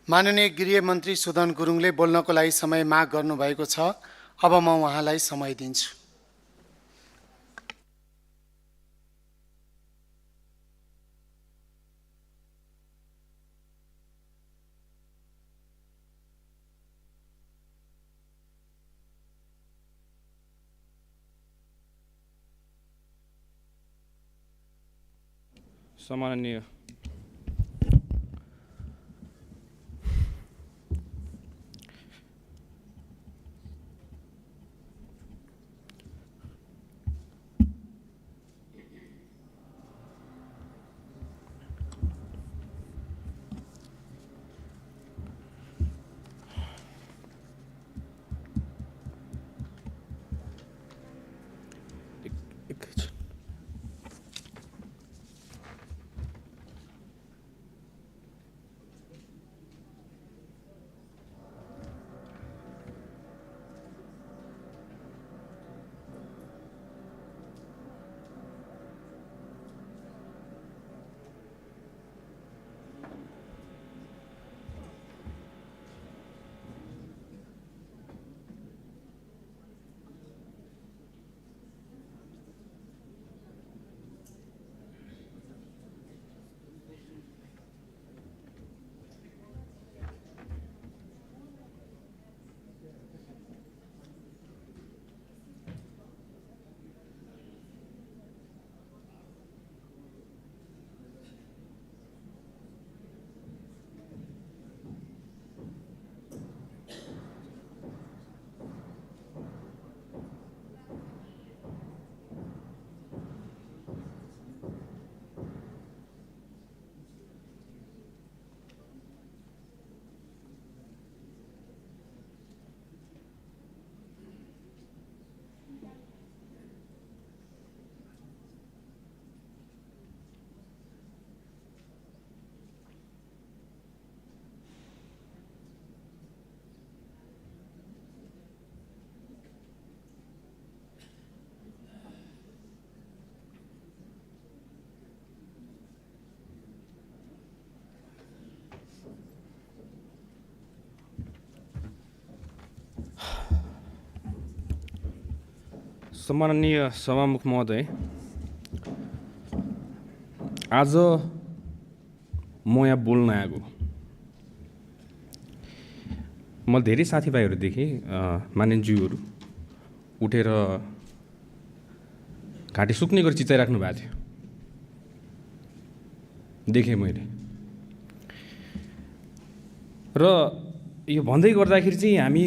माननीय गृह मन्त्री सुदन गुरुङले बोल्नको लागि समय माग गर्नुभएको छ। अब म उहाँलाई समय दिन्छु। सम्माननीय सभामुख महोदय, आज म यहाँ बोल्न आएको। मैले धेरै साथीभाइहरू देखेँ, मानिसज्यूहरू उठेर घाँटी सुक्ने गरी चिचाइराख्नु भएको थियो, देखेँ मैले। र यो भन्दै गर्दाखेरि चाहिँ हामी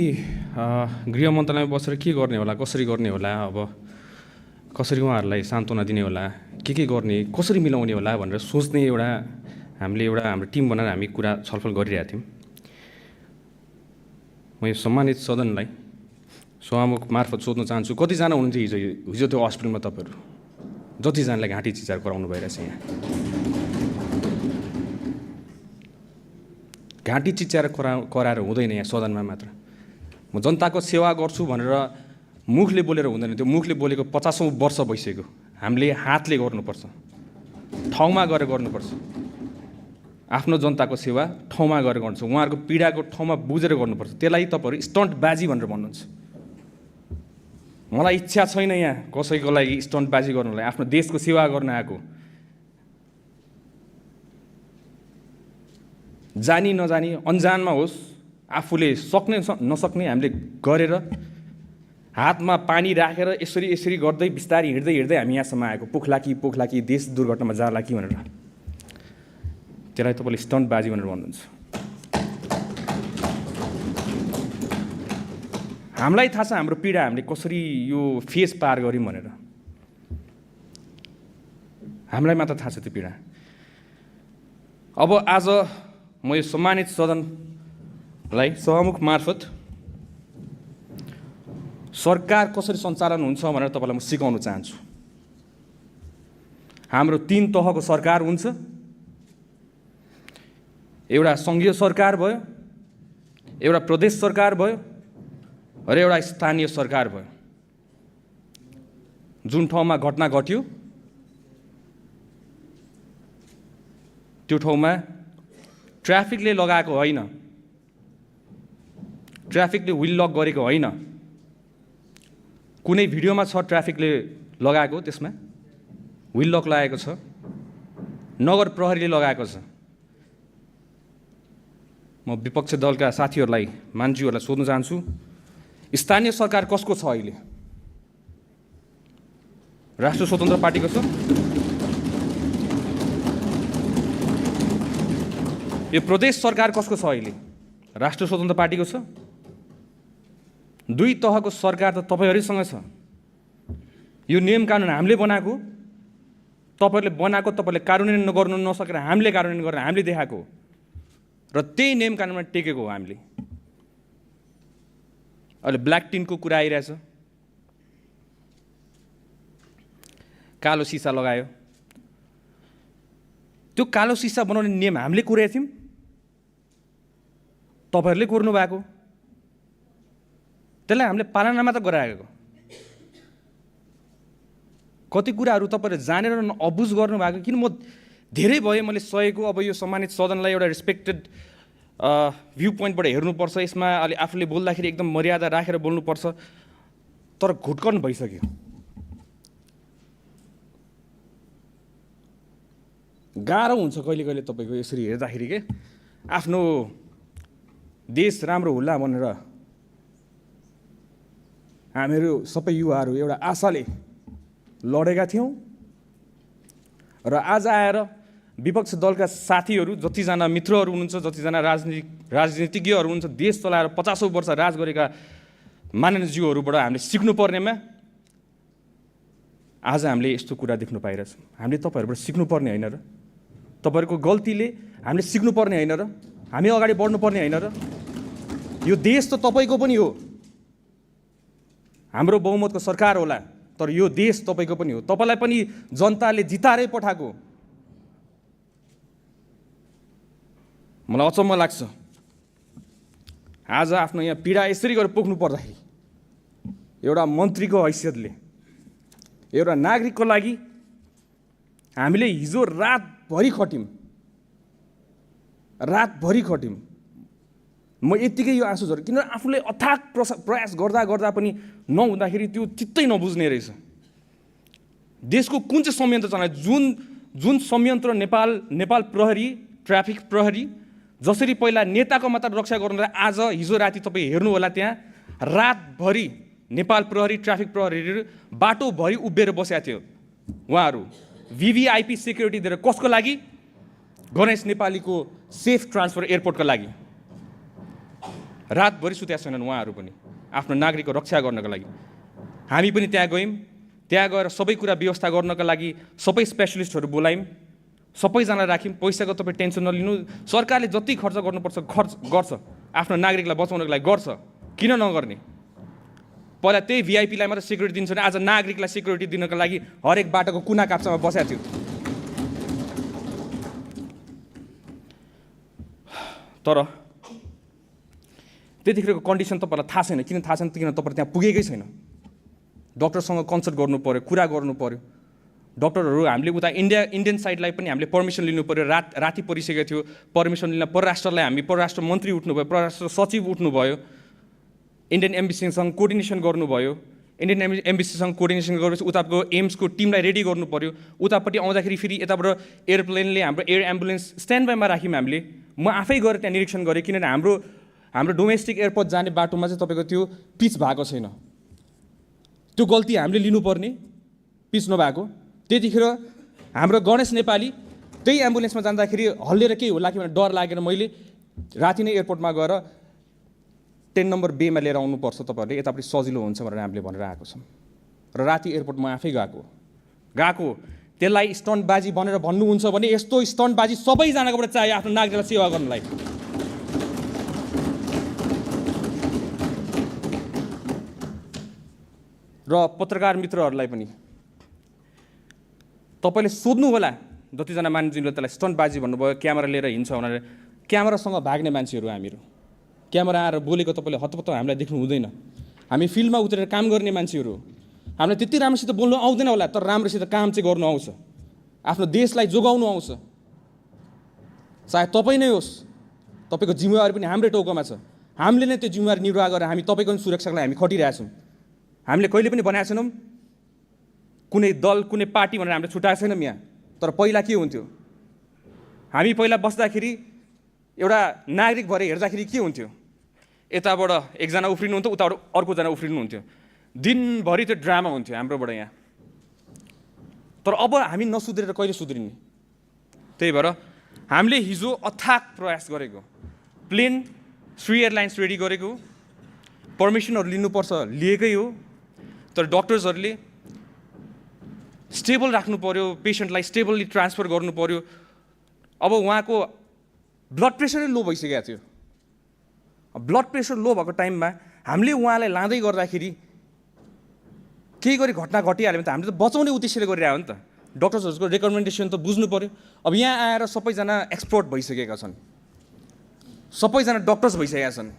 गृह मन्त्रालयमा बसेर के गर्ने होला, कसरी गर्ने होला, अब कसरी उहाँहरूलाई सान्त्वना दिने होला, के गर्ने, कसरी मिलाउने होला भनेर सोच्ने हामीले हाम्रो टिम बनाएर हामी कुरा छलफल गरिरहेका थियौँ। म यो सम्मानित सदनलाई सभामुख मार्फत सोध्न चाहन्छु, कतिजना हुनुहुन्थ्यो हिजो त्यो हस्पिटलमा? तपाईँहरू जतिजनालाई घाँटी चिचार गराउनु भइरहेछ यहाँ। घाँटी चिच्याएर कराएर हुँदैन यहाँ सदनमा मात्र। म जनताको सेवा गर्छु भनेर मुखले बोलेर हुँदैन, त्यो मुखले बोलेको 50औं वर्ष भइसक्यो। हामीले हातले गर्नुपर्छ, ठाउँमा गएर गर्नुपर्छ। आफ्नो जनताको सेवा ठाउँमा गएर गर्नुपर्छ, उहाँहरूको पीडाको ठाउँमा बुझेर गर्नुपर्छ। त्यसलाई तपाईँहरू स्टन्टबाजी भनेर भन्नुहुन्छ। मलाई इच्छा छैन यहाँ कसैको लागि स्टन्टबाजी गर्नलाई, आफ्नो देशको सेवा गर्न आएको। जानी नजानी अन्जानमा होस्, आफूले सक्ने नसक्ने हामीले गरेर हातमा पानी राखेर यसरी गर्दै बिस्तारै हिँड्दै हामी यहाँसम्म आएको। पोखलाकी देश दुर्घटनामा जाला कि भनेर, त्यसलाई तपाईँले स्टन्टबाजी भनेर भन्नुहुन्छ। हामीलाई थाहा छ हाम्रो पीडा हामीले कसरी यो फेस पार गऱ्यौँ भनेर। हामीलाई मात्र थाहा छ त्यो पीडा। अब आज म यो सम्मानित सदनलाई सभामुख मार्फत सरकार कसरी सञ्चालन हुन्छ भनेर तपाईँलाई म सिकाउन चाहन्छु। हाम्रो 3 तहको सरकार हुन्छ। एउटा सङ्घीय सरकार भयो, एउटा प्रदेश सरकार भयो र एउटा स्थानीय सरकार भयो। जुन ठाउँमा घटना घट्यो त्यो ठाउँमा ट्राफिकले लगाएको होइन, ट्राफिकले व्हिल लक गरेको होइन। कुनै भिडियोमा छ ट्राफिकले लगाएको, त्यसमा व्हिल लक लगाएको छ, नगर प्रहरीले लगाएको छ। म विपक्ष दलका साथीहरूलाई, मान्छेहरूलाई सोध्न चाहन्छु, स्थानीय सरकार कसको छ अहिले? राष्ट्र स्वतन्त्र पार्टीको छ? यो प्रदेश सरकार कसको छ अहिले? राष्ट्र स्वतन्त्र पार्टीको छ? दुई तहको सरकार त तपाईँहरूसँग छ। यो नियम कानुन हामीले बनाएको, तपाईँहरूले बनाएको, तपाईँले कार्यान्वयन गर्नु नसकेर हामीले कार्यान्वयन गरेर हामीले देखाएको र त्यही नियम कानुनमा टेकेको हो हामीले। अहिले ब्ल्याक टिनको कुरा आइरहेछ, कालो सिसा लगायो। त्यो कालो सिसा बनाउने नियम हामीले कुरेका थियौँ, तपाईँहरूले कुर्नु भएको। त्यसलाई हामीले पालना मात्र गराएको। कति कुराहरू तपाईँहरूले जानेर अबुझ गर्नुभएको। किन म धेरै भए मैले सहेको। अब यो सम्मानित सदनलाई एउटा रेस्पेक्टेड भ्यू पोइन्टबाट हेर्नुपर्छ। यसमा अलि आफूले बोल्दाखेरि एकदम मर्यादा राखेर बोल्नुपर्छ, तर घुटकन भइसक्यो। गाह्रो हुन्छ कहिले कहिले तपाईँको यसरी हेर्दाखेरि के आफ्नो देश राम्रो होला भनेर हामीहरू सबै युवाहरू एउटा आशाले लडेका थियौँ र आज आएर विपक्ष दलका साथीहरू, जतिजना मित्रहरू हुनुहुन्छ, जतिजना राजनीतिज्ञहरू हुनुहुन्छ, देश चलाएर 50औं वर्ष राज गरेका माननीयज्यूहरूबाट हामीले सिक्नुपर्नेमा आज हामीले यस्तो कुरा देख्नु पाइरहेछौँ। हामीले तपाईँहरूबाट सिक्नुपर्ने होइन र? तपाईँहरूको गल्तीले हामीले सिक्नुपर्ने होइन र? हामी अगाडि बढ्नुपर्ने होइन र? यो देश त तपाईँको पनि हो। हाम्रो बहुमतको सरकार होला, तर यो देश तपाईँको पनि हो। तपाईँलाई पनि जनताले जिताएरै पठाएको। मलाई अचम्म लाग्छ, आज आफ्नो यहाँ पीडा यसरी गरेर पोख्नु पर्दाखेरि एउटा मन्त्रीको हैसियतले, एउटा नागरिकको लागि हामीले हिजो रातभरि खट्यौँ। म यत्तिकै यो आँसु झऱ्यो, किनभने आफूले अथाक प्रयास गर्दा गर्दा पनि नहुँदाखेरि त्यो चित्तै नबुझ्ने रहेछ। देशको कुन चाहिँ संयन्त्र चलायो? जुन संयन्त्र नेपाल प्रहरी, ट्राफिक प्रहरी जसरी पहिला नेताको मात्र रक्षा गर्नुलाई, आज हिजो राति तपाईँ हेर्नु होला, त्यहाँ रातभरि नेपाल प्रहरी, ट्राफिक प्रहरीहरू बाटोभरि उभिएर बसेका थियो। उहाँहरू VVIP सेक्युरिटी दिएर कसको लागि? गणेश नेपालीको सेफ ट्रान्सफर एयरपोर्टको लागि। रातभरि सुतेका छैनन् उहाँहरू पनि आफ्नो नागरिकको रक्षा गर्नको लागि। हामी पनि त्यहाँ गयौँ। त्यहाँ गएर सबै कुरा व्यवस्था गर्नको लागि सबै स्पेसलिस्टहरू बोलायौँ, सबैजना राख्यौँ। पैसाको तपाईँ टेन्सन नलिनु, सरकारले जति खर्च गर्नुपर्छ गर्छ, आफ्नो नागरिकलाई बचाउनको लागि गर्छ। किन नगर्ने? पहिला त्यही VIPलाई मात्र सेक्युरिटी दिन्छ भने आज नागरिकलाई सेक्युरिटी दिनको लागि हरेक बाटोको कुना काप्चामा बसेको थियो। तर त्यतिखेरको कन्डिसन तपाईँलाई थाहा छैन। किन थाहा छैन? किन तपाईँ त्यहाँ पुगेकै छैन। डक्टरसँग कन्सल्ट गर्नु पऱ्यो, कुरा गर्नु पऱ्यो। डक्टरहरू हामीले उता इन्डियन साइडलाई पनि हामीले पर्मिसन लिनु पऱ्यो। राति परिसकेको थियो, पर्मिसन लिन परराष्ट्रलाई हामी परराष्ट्र मन्त्री उठ्नुभयो, परराष्ट्र सचिव उठ्नुभयो, इन्डियन एम्बेसीसँग कोअर्डिनेसन गर्नुभयो। इन्डियन एम्बेसीसँग कोअर्डिनेसन गरेपछि उताको एम्सको टिमलाई रेडी गर्नु पऱ्यो। उतापट्टि आउँदाखेरि फेरि यताबाट एयरप्लेनले हाम्रो एयर एम्बुलेन्स स्ट्यान्ड बाईमा राख्यौँ हामीले। म आफै गएर त्यहाँ निरीक्षण गरेँ, किनभने हाम्रो डोमेस्टिक एयरपोर्ट जाने बाटोमा चाहिँ तपाईँको त्यो पिच भएको छैन। त्यो गल्ती हामीले लिनुपर्ने, पिच नभएको। त्यतिखेर हाम्रो गणेश नेपाली त्यही एम्बुलेन्समा जाँदाखेरि हल्लिएर केही होला कि भनेर डर लागेर मैले राति नै एयरपोर्टमा गएर 10 नम्बर बेमा लिएर आउनुपर्छ तपाईँहरूले, यतापट्टि सजिलो हुन्छ भनेर हामीले भनेर आएको छौँ। र राति एयरपोर्टमा आफै गएको। त्यसलाई स्टन्टबाजी भनेर भन्नुहुन्छ भने यस्तो स्टन्टबाजी सबैजनाकोबाट चाहियो आफ्नो नागरिकलाई सेवा गर्नलाई। र पत्रकार मित्रहरूलाई पनि तपाईँले सोध्नु होला, जतिजना मान्छेले त्यसलाई स्टन्टबाजी भन्नुभयो, क्यामेरा लिएर हिँड्छ भनेर। क्यामेरासँग भाग्ने मान्छेहरू हामीहरू। क्यामेरा आएर बोलेको तपाईँले हतपत्त हामीलाई देख्नु हुँदैन। हामी फिल्डमा उत्रेर काम गर्ने मान्छेहरू। हामीलाई त्यति राम्रोसित बोल्नु आउँदैन होला, तर राम्रोसित काम चाहिँ गर्नु आउँछ, आफ्नो देशलाई जोगाउनु आउँछ। चाहे तपाईँ नै होस्, तपाईँको जिम्मेवारी पनि हाम्रै टाउकोमा छ। हामीले नै त्यो जिम्मेवारी निर्वाह गरेर हामी तपाईँको सुरक्षाको लागि हामी खटिरहेछौँ। हामीले कहिले पनि भनेका छैनौँ कुनै दल कुनै पार्टी भनेर हामीले छुट्याएको छैनौँ यहाँ। तर पहिला के हुन्थ्यो, हामी पहिला बस्दाखेरि एउटा नागरिक भएर हेर्दाखेरि के हुन्थ्यो, यताबाट एकजना उफ्रिनुहुन्थ्यो, उताबाट अर्कोजना उफ्रिनुहुन्थ्यो, दिनभरि त्यो ड्रामा हुन्थ्यो हाम्रोबाट यहाँ। तर अब हामी नसुध्रेर कहिले सुध्रिने? त्यही भएर हामीले हिजो अथाक प्रयास गरेको, प्लेन श्री एयरलाइन्स रेडी गरेको, पर्मिसनहरू लिनुपर्छ लिएकै हो। तर डक्टर्सहरूले स्टेबल राख्नु पर्यो, पेसेन्टलाई स्टेबल्ली ट्रान्सफर गर्नु पर्यो। अब उहाँको ब्लड प्रेसरै लो भइसकेको थियो। ब्लड प्रेसर लो भएको टाइममा हामीले उहाँलाई लाँदै गर्दाखेरि केही गरी घटना घटिहाल्यो भने त हामीले त बचाउने उद्देश्यले गरिरहेको हो नि त। डक्टर्सहरूको रेकमेन्डेसन त बुझ्नु पऱ्यो। अब यहाँ आएर सबैजना एक्सपर्ट भइसकेका छन्, सबैजना डक्टर्स भइसकेका छन्।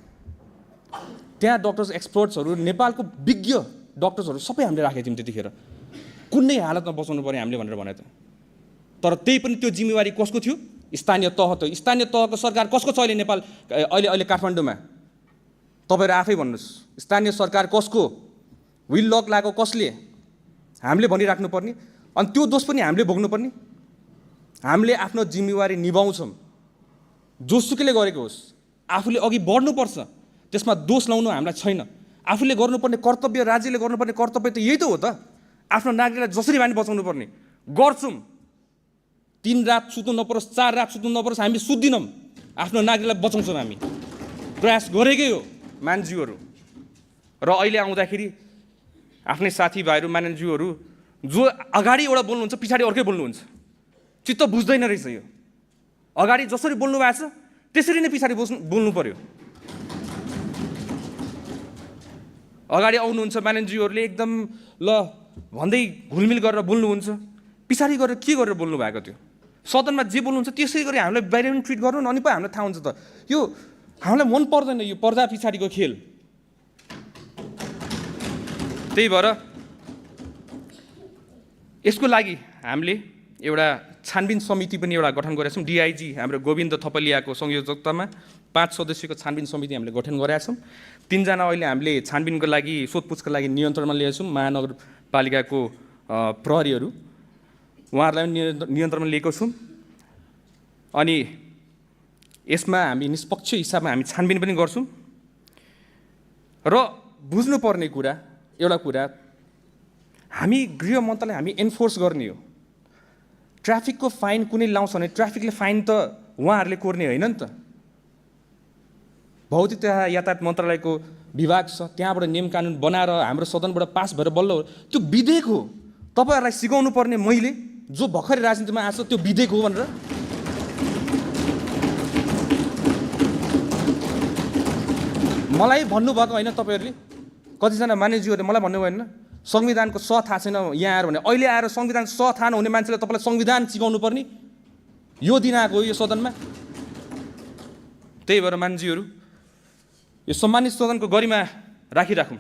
त्यहाँ डक्टर्स एक्सपर्ट्सहरू, नेपालको विज्ञ डक्टर्सहरू सबै हामीले राखेको थियौँ त्यतिखेर। कुनै हालतमा बचाउनु पऱ्यो हामीले भनेर भने त। तर त्यही पनि त्यो जिम्मेवारी कसको थियो? स्थानीय तह त। स्थानीय तहको सरकार कसको छ अहिले नेपाल अहिले काठमाडौँमा? तपाईँहरू आफै भन्नुहोस्, स्थानीय सरकार कसको? विल लक लगाएको कसले? हामीले भनिराख्नुपर्ने। अनि त्यो दोष पनि हामीले भोग्नुपर्ने। हामीले आफ्नो जिम्मेवारी निभाउँछौँ, जोसुकैले गरेको होस्। आफूले अघि बढ्नुपर्छ, त्यसमा दोष लाउनु हामीलाई छैन। आफूले गर्नुपर्ने कर्तव्य, राज्यले गर्नुपर्ने कर्तव्य त यही त हो त। आफ्नो नागरिकलाई जसरी भए पनि बचाउनु पर्ने गर्छौँ। 3 रात सुत्नु नपरोस्, 4 रात सुत्नु नपरोस्, हामी सुत्दिनौँ। आफ्नो नागरिकलाई बचाउँछौँ, हामी प्रयास गरेकै हो मान्छेहरू। र अहिले आउँदाखेरि आफ्नै साथीभाइहरू मान्छेहरू जो अगाडि एउटा बोल्नुहुन्छ पछाडि अर्कै बोल्नुहुन्छ, चित्त बुझ्दैन रहेछ यो। अगाडि जसरी बोल्नु भएको छ त्यसरी नै पछाडि बोल्नु पर्यो। अगाडि आउनुहुन्छ मान्छेहरूले एकदम ल भन्दै घुलमिल गरेर बोल्नुहुन्छ, पछाडि गरेर के गरेर बोल्नु भएको थियो? सदनमा जे बोल्नुहुन्छ त्यसै गरी हामीलाई बाहिर पनि ट्रिट गर्नु, अनि पो हामीलाई थाहा हुन्छ त। यो हामीलाई मन पर्दैन, यो पर्दा पछाडिको खेल। त्यही भएर यसको लागि हामीले एउटा छानबिन समिति पनि एउटा गठन गरेका छौँ। डिआइजी हाम्रो गोविन्द थपलियाको संयोजकतामा 5 सदस्यको छानबिन समिति हामीले गठन गरेका छौँ। 3 जना अहिले हामीले छानबिनको लागि, सोधपुछको लागि नियन्त्रणमा लिएका छौँ। महानगरपालिकाको प्रहरीहरू, उहाँहरूलाई पनि नियन्त्रणमा लिएको छौँ। अनि यसमा हामी निष्पक्ष हिसाबमा हामी छानबिन पनि गर्छौँ। र बुझ्नुपर्ने कुरा, एउटा कुरा, हामी गृह मन्त्रालय हामी एन्फोर्स गर्ने हो। ट्राफिकको फाइन कुनै लाउँछ भने ट्राफिकले फाइन त उहाँहरूले कोर्ने होइन नि त। भौतिक तथा यातायात मन्त्रालयको विभाग छ, त्यहाँबाट नियम कानुन बनाएर हाम्रो सदनबाट पास भएर बल्ल त्यो विधेयक हो। तपाईँहरूलाई सिकाउनु पर्ने मैले, जो भर्खरै राजनीतिमा आएको छ, त्यो विधेयक हो भनेर। मलाई भन्नुभएको होइन तपाईँहरूले, कतिजना मानिसहरूले मलाई भन्नुभयो होइन संविधानको स थाहा छैन यहाँ आएर भने। अहिले आएर संविधान स थाहा नहुने मान्छेले तपाईँलाई संविधान सिकाउनु पर्ने यो दिन आएको हो यो सदनमा। त्यही भएर मान्छेहरू यो सम्मानित सदनको गरिमा राखिराखौँ।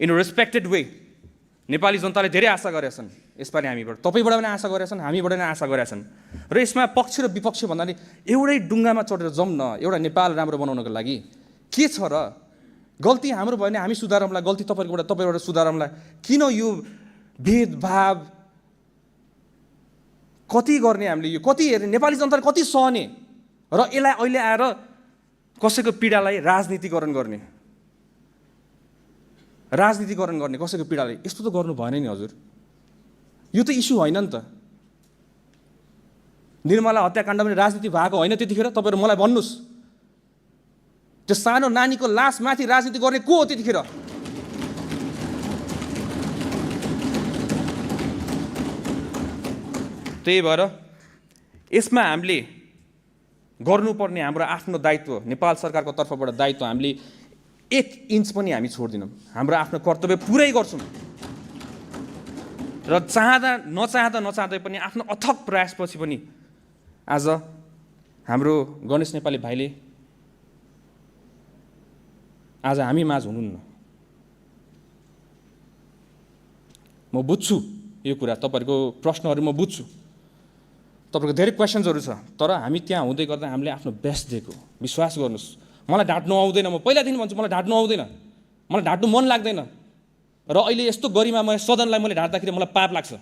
In respected way. नेपाली जनताले धेरै आशा गरेका छन् यसपालि हामीबाट, तपाईँबाट पनि आशा गरेका छन्, हामीबाट पनि आशा गरेका छन्। र यसमा पक्ष र विपक्ष भन्नाले एउटै डुङ्गामा चढेर जाउँ न, एउटा नेपाल राम्रो बनाउनको लागि। के छ र? गल्ती हाम्रो भयो भने हामी सुधारौँला, गल्ती तपाईँबाट सुधारौँला। किन यो भेदभाव कति गर्ने हामीले? यो कति हेर्ने? नेपाली जनताले कति सहने? र यसलाई अहिले आएर कसैको पीडालाई राजनीतिकरण गर्ने, कसैको पीडालाई, यस्तो त गर्नु भएन नि हजुर। यो त इस्यु होइन नि त। निर्मला हत्याकाण्ड पनि राजनीति भएको होइन त्यतिखेर? तपाईँहरू मलाई भन्नुहोस्, त्यो सानो नानीको लास माथि राजनीति गर्ने को हो त्यतिखेर? त्यही भएर यसमा हामीले गर्नुपर्ने हाम्रो आफ्नो दायित्व, नेपाल सरकारको तर्फबाट दायित्व, हामीले 1 इन्च पनि हामी छोड्दिनौँ। हाम्रो आफ्नो कर्तव्य पुरै गर्छौँ। र नचाहँदै पनि आफ्नो अथक प्रयासपछि पनि आज हाम्रो गणेश नेपाली भाइले आज हामी माझ हुनुहुन्न। म बुझ्छु यो कुरा, तपाईँहरूको प्रश्नहरू म बुझ्छु, तपाईँहरूको धेरै क्वेसन्सहरू छ। तर हामी त्यहाँ हुँदै गर्दा हामीले आफ्नो बेस्ट दिएको, विश्वास गर्नुहोस्। मलाई ढाँट्नु आउँदैन, म पहिलादेखि भन्छु मलाई ढाँट्नु आउँदैन, मलाई ढाँट्नु मन लाग्दैन। र अहिले यस्तो गरिमामय सदनलाई मैले ढाँट्दाखेरि मलाई पाप लाग्छ।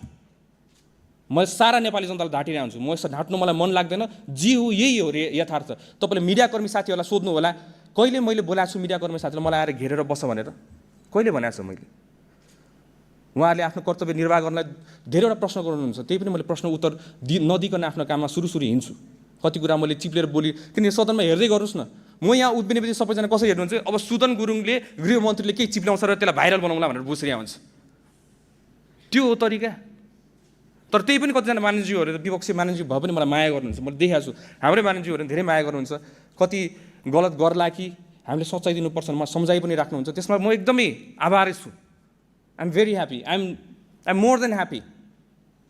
मैले सारा नेपाली जनतालाई ढाँटिरहेको हुन्छु, म यस्तो ढाँट्नु मलाई मन लाग्दैन। जी हो, यही हो रे यथार्थ। तपाईँले मिडियाकर्मी साथीहरूलाई सोध्नु होला, कहिले मैले बोलाएको छु मिडियाकर्मी साथीलाई मलाई आएर घेरेर बस्छ भनेर? कहिले भनेको छु मैले? उहाँहरूले आफ्नो कर्तव्य निर्वाह गर्नलाई धेरैवटा प्रश्न गर्नुहुन्छ, त्यही पनि मैले प्रश्न उत्तर नदिकन आफ्नो काममा सुरु हिँड्छु। कति कुरा मैले चिप्लेर बोली, किनकि सदनमा हेर्दै गर्नुहोस् न, म यहाँ उभिने बित्तिकै सबैजना कसरी हेर्नुहुन्छ, अब सुदन गुरुङले गृहमन्त्रीले केही चिप्ल्याउँछ र त्यसलाई भाइरल बनाउँला भनेर बुझिरहेको हुन्छ। त्यो हो तरिका। तर त्यही पनि कतिजना मानिसज्यूहरू विपक्षी मानिसज्यू भए पनि मलाई माया गर्नुहुन्छ, मैले देखाएको छु। हाम्रै मानिसज्यूहरू धेरै माया गर्नुहुन्छ। कति गलत गर्ला कि हामीले सच्चाइ दिनुपर्छ, सम्झाइ पनि राख्नुहुन्छ, त्यसमा म एकदमै आभारी छु। I'm very happy, I'm more than happy.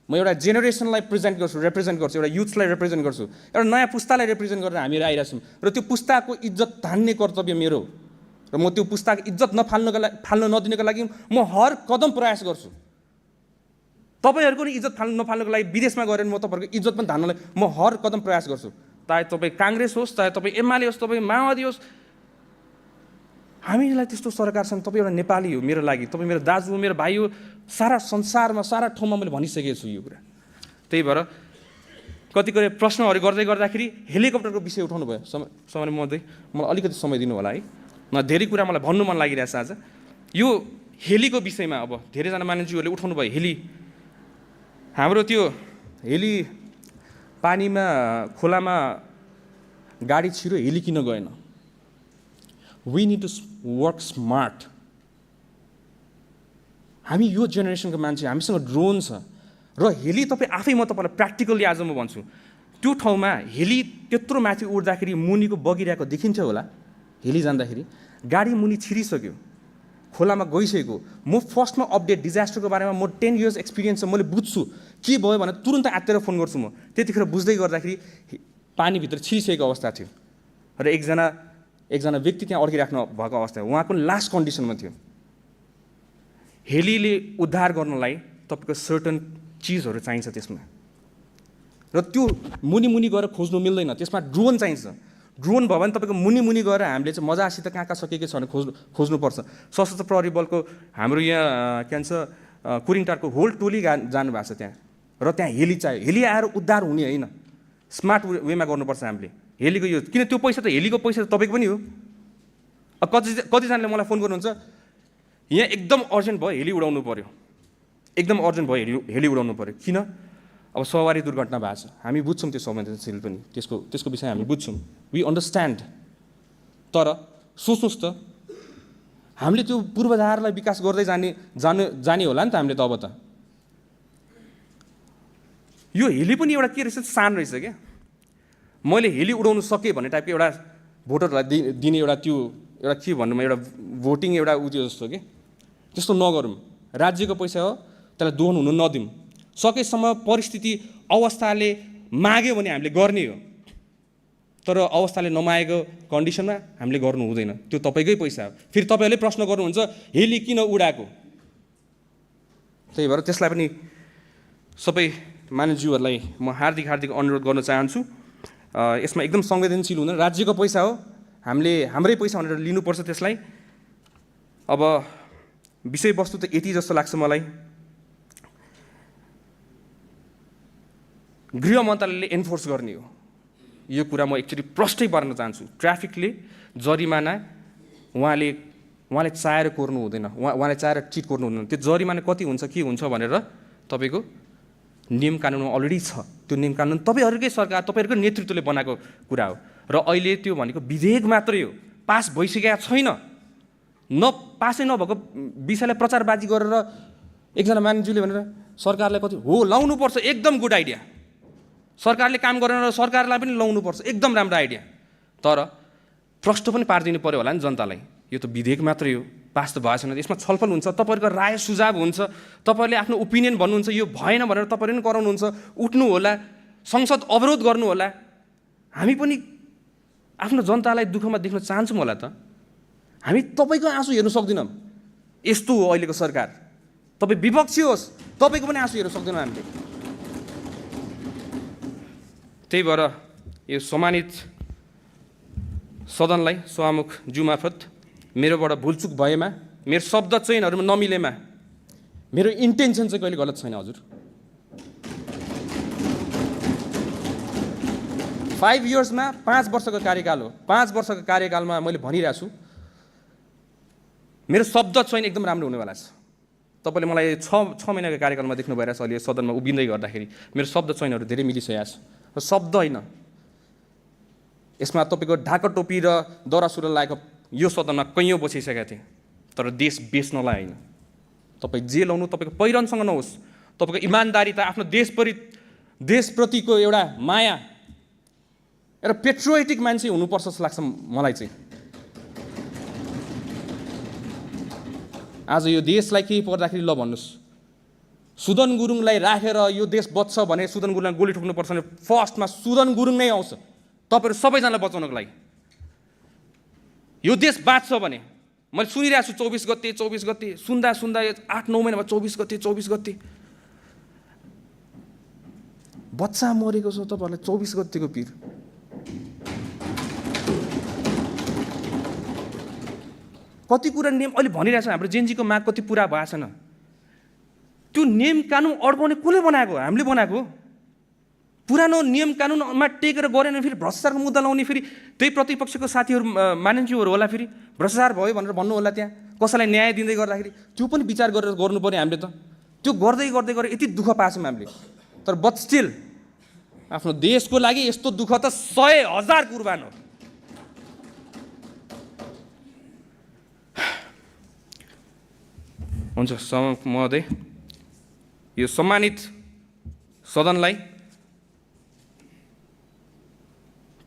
म एउटा जेनेरेसनलाई रिप्रेजेन्ट गर्छु, एउटा युथलाई रिप्रेजेन्ट गर्छु, एउटा नयाँ पुस्तालाई रिप्रेजेन्ट गरेर हामीहरू आइरहेको छौँ। र त्यो पुस्ताको इज्जत तान्ने कर्तव्य मेरो, र म त्यो पुस्ताको इज्जत फाल्न नदिनको लागि म हर कदम प्रयास गर्छु। तपाईँहरूको नि इज्जत नफाल्नको लागि विदेशमा गएर म तपाईँहरूको इज्जत पनि धान्नलाई म हर कदम प्रयास गर्छु। चाहे तपाईँ काङ्ग्रेस होस्, चाहे तपाईँ एमाले होस्, तपाईँ माओवादी होस्, हामीलाई त्यस्तो सरकार छन्। तपाईँ एउटा नेपाली हो मेरो लागि, तपाईँ मेरो दाजु हो, मेरो भाइ हो। सारा संसारमा सारा ठाउँमा मैले भनिसकेको छु यो कुरा। त्यही भएर कतिपय प्रश्नहरू गर्दाखेरि हेलिकप्टरको विषय उठाउनु भयो। समय मध्य मलाई अलिकति समय दिनु होला है, धेरै कुरा मलाई भन्नु मन लागिरहेछ आज। यो हेलीको विषयमा अब धेरैजना मानिसहरूले उठाउनु भयो। हेली, हाम्रो त्यो हेली पानीमा खोलामा गाडी छिरो, हेली किन गएन? We need to work smart. हामी यो जेनेरेसनको मान्छे, हामीसँग ड्रोन छ र हेली तपाईँ आफै, म तपाईँलाई प्र्याक्टिकल्ली आज म भन्छु, त्यो ठाउँमा हेली त्यत्रो माथि उड्दाखेरि मुनिको बगिरहेको देखिन्थ्यो होला। हेली जाँदाखेरि गाडी मुनि छिरिसक्यो, खोलामा गइसकेको। म फर्स्टमा अपडेट डिजास्टरको बारेमा म 10 इयर्स एक्सपिरियन्स छ, मैले बुझ्छु के भयो भने तुरन्त आत्तेर फोन गर्छु म। त्यतिखेर बुझ्दै गर्दाखेरि पानीभित्र छिरिसकेको अवस्था थियो र एकजना व्यक्ति त्यहाँ अड्किराख्नु भएको अवस्था, उहाँको लास्ट कन्डिसनमा थियो। हेलीले उद्धार गर्नलाई तपाईँको सर्टन चिजहरू चाहिन्छ त्यसमा, र त्यो मुनि गएर खोज्नु मिल्दैन, त्यसमा ड्रोन चाहिन्छ। ड्रोन भयो भने तपाईँको मुनि गएर हामीले चाहिँ मजासित कहाँ सकेको छ भने खोज्नुपर्छ। सशस्त्र प्रहरी बलको हाम्रो यहाँ के भन्छ कुरिङटारको होल टोली जानुभएको छ त्यहाँ, र त्यहाँ हेली चाहियो। हेली आएर उद्धार हुने होइन, स्मार्ट वेमा गर्नुपर्छ हामीले हेलीको यो। किन त्यो पैसा त हेलीको पैसा त तपाईँको पनि हो। अब कतिजनाले मलाई फोन गर्नुहुन्छ, यहाँ एकदम अर्जेन्ट भयो हेली उडाउनु पऱ्यो, एकदम अर्जेन्ट भयो हेली उडाउनु पऱ्यो। किन? अब सवारी दुर्घटना भएको छ, हामी बुझ्छौँ त्यो संवेदनशील पनि, त्यसको विषय हामी बुझ्छौँ, वी अन्डरस्ट्यान्ड। तर सोच्नुहोस् त, हामीले त्यो पूर्वाधारलाई विकास गर्दै जाने होला नि त हामीले त। अब त यो हेली पनि एउटा के रहेछ, सान रहेछ क्या। मैले हेली उडाउनु सकेँ भन्ने टाइपको एउटा भोटरहरूलाई दिने एउटा त्यो एउटा के भन्नु, एउटा भोटिङ एउटा त्यो जस्तो कि, त्यस्तो नगरौँ। राज्यको पैसा हो, त्यसलाई दोहन हुनु नदिउँ। सकेसम्म परिस्थिति अवस्थाले माग्यो भने हामीले गर्ने हो, तर अवस्थाले नमागेको कन्डिसनमा हामीले गर्नु हुँदैन। त्यो तपाईँकै पैसा हो। फेरि तपाईँहरूले प्रश्न गर्नुहुन्छ हेली किन उडाएको? त्यही भएर त्यसलाई पनि सबै मानिसज्यूहरूलाई म हार्दिक अनुरोध गर्न चाहन्छु, यसमा एकदम संवेदनशील हुँदैन। राज्यको पैसा हो, हामीले हाम्रै पैसा भनेर लिनुपर्छ त्यसलाई। अब विषयवस्तु त यति जस्तो लाग्छ मलाई। गृह मन्त्रालयले एन्फोर्स गर्ने हो यो कुरा, म एक्चुअली प्रष्टै पार्न चाहन्छु। ट्राफिकले जरिमाना उहाँले चाहेर कोर्नु हुँदैन, उहाँले चाहेर चिट कोर्नु हुँदैन। त्यो जरिमाना कति हुन्छ के हुन्छ भनेर तपाईँको नियम कानुनमा अलरेडी छ। त्यो नियम कानुन तपाईँहरूकै सरकार, तपाईँहरूकै नेतृत्वले बनाएको कुरा हो। र अहिले त्यो भनेको विधेयक मात्रै हो, पास भइसकेको छैन। पासै नभएको विषयलाई प्रचारबाजी गरेर एकजना मानिसले भनेर सरकारलाई कति हो लाउनुपर्छ, एकदम गुड आइडिया। सरकारले काम गरेन र सरकारलाई पनि लाउनुपर्छ, एकदम राम्रो आइडिया। तर प्रश्न पनि पारिदिनु पऱ्यो होला नि जनतालाई। यो त विधेयक मात्रै हो, पास त भएको छैन। यसमा छलफल हुन्छ, तपाईँहरूको राय सुझाव हुन्छ, तपाईँहरूले आफ्नो ओपिनियन भन्नुहुन्छ, यो भएन भनेर तपाईँहरूले पनि कराउनुहुन्छ, उठ्नु होला, संसद अवरोध गर्नु होला। हामी पनि आफ्नो जनतालाई दुःखमा देख्न चाहन्छौँ होला त। हामी तपाईँको आँसु हेर्नु सक्दैनौँ, यस्तो हो अहिलेको सरकार। तपाईँ विपक्षी होस्, तपाईँको पनि आँसु हेर्नु सक्दैनौँ हामीले। त्यही भएर यो सम्मानित सदनलाई सभामुख ज्यू मार्फत मेरोबाट भुलचुक भएमा, मेरो शब्द चयनहरूमा नमिलेमा मेरो इन्टेन्सन चाहिँ कहिले गलत छैन हजुर। 5 इयर्समा 5 वर्षको कार्यकाल हो। 5 वर्षको कार्यकालमा मैले भनिरहेको छु मेरो शब्द चयन एकदम राम्रो हुनेवाला छ। तपाईँले मलाई 6 महिनाको कार्यकालमा देख्नु भइरहेछ अहिले सदनमा उभिँदै गर्दाखेरि मेरो शब्द चयनहरू धेरै मिलिसकेको छ। र शब्द होइन, यसमा तपाईँको ढाका टोपी र दौरा सुरुवाल लागेको यो सदनमा कैयौँ बसिसकेका थिएँ, तर देश बेच्नलाई होइन। तपाईँ जे लाउनु तपाईँको पहिरनसँग नहोस्, तपाईँको इमान्दारिता, आफ्नो देशप्रतिको एउटा माया, एउटा पेट्रोइटिक मान्छे हुनुपर्छ जस्तो लाग्छ मलाई चाहिँ। आज यो देशलाई केही पर्दाखेरि ल भन्नुहोस्, सुदन गुरुङलाई राखेर यो देश बच्छ भने सुदन गुरुङलाई गोली ठोक्नुपर्छ भने फर्स्टमा सुदन गुरुङ नै आउँछ तपाईँहरू सबैजनालाई बचाउनको लागि। यो देश बाँच्छ भने मैले सुनिरहेको छु 24 गते सुन्दा 8-9 महिनामा 24 गते बच्चा मरेको छ। तपाईँहरूलाई 24 गतेको पिर कति कुरा नियम अहिले भनिरहेको छ। हाम्रो जेनजीको माग कति पुरा भएको छैन। त्यो नियम कानुन अड्काउने कसले बनाएको? हामीले बनाएको। पुरानो नियम कानुनमा टेकेर गरेन फेरि भ्रष्टाचारको मुद्दा लाउने, फेरि त्यही प्रतिपक्षको साथीहरू मानिन्थ्योहरू होला, फेरि भ्रष्टाचार भयो भनेर भन्नु होला, त्यहाँ कसैलाई न्याय दिँदै गर्दाखेरि त्यो पनि विचार गरेर गर्नु पर्यो हामीले। त त्यो गर्दै गरेर यति दुःख पाछौँ हामीले, तर बट स्टिल आफ्नो देशको लागि यस्तो दुःख त 100,000 कुर्बान हो। हुन्छ महोदय, यो सम्मानित सदनलाई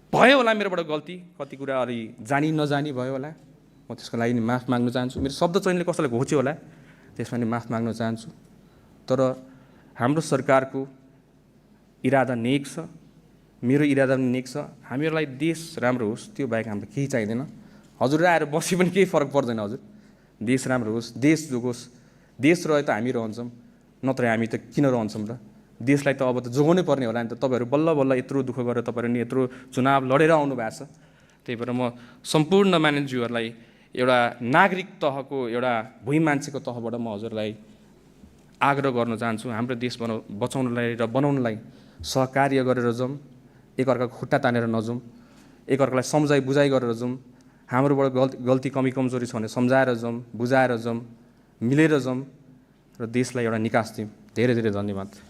भयो होला मेरोबाट गल्ती, कति कुरा अलि जानी नजानी भयो होला, म त्यसको लागि नि माफ माग्न चाहन्छु। मेरो शब्द चयनले कसैलाई घोच्यो होला, त्यसमा नि माफ माग्न चाहन्छु। तर हाम्रो सरकारको इरादा नेक छ, मेरो इरादा पनि नेक छ। हामीहरूलाई देश राम्रो होस्, त्यो बाहेक हामीलाई केही चाहिँदैन। हजुर आएर बसी पनि केही फरक पर्दैन हजुर। देश राम्रो होस्, देश जोगोस्। देश रहे त हामी रहन्छौँ, नत्र हामी त किन रहन्छौँ र? देशलाई त अब त जोगाउनै पर्ने होला नि त। तपाईँहरू बल्ल यत्रो दुःख गरेर तपाईँहरू नि यत्रो चुनाव लडेर आउनु भएको छ। त्यही भएर म सम्पूर्ण मानिसहरूलाई एउटा नागरिक तहको एउटा भुइँ मान्छेको तहबाट म हजुरलाई आग्रह गर्न चाहन्छु, हाम्रो देश बचाउनलाई र बनाउनलाई सहकार्य गरेर जाउँ, एकअर्काको खुट्टा तानेर नजाउँ, एकअर्कालाई सम्झाइ बुझाइ गरेर जाउँ। हाम्रोबाट गल्ती कमी कमजोरी छ भने सम्झाएर जाउँ, बुझाएर जाउँ, मिलेर जाउँ र देशलाई एउटा निकास दिउँ। धेरै धेरै धन्यवाद।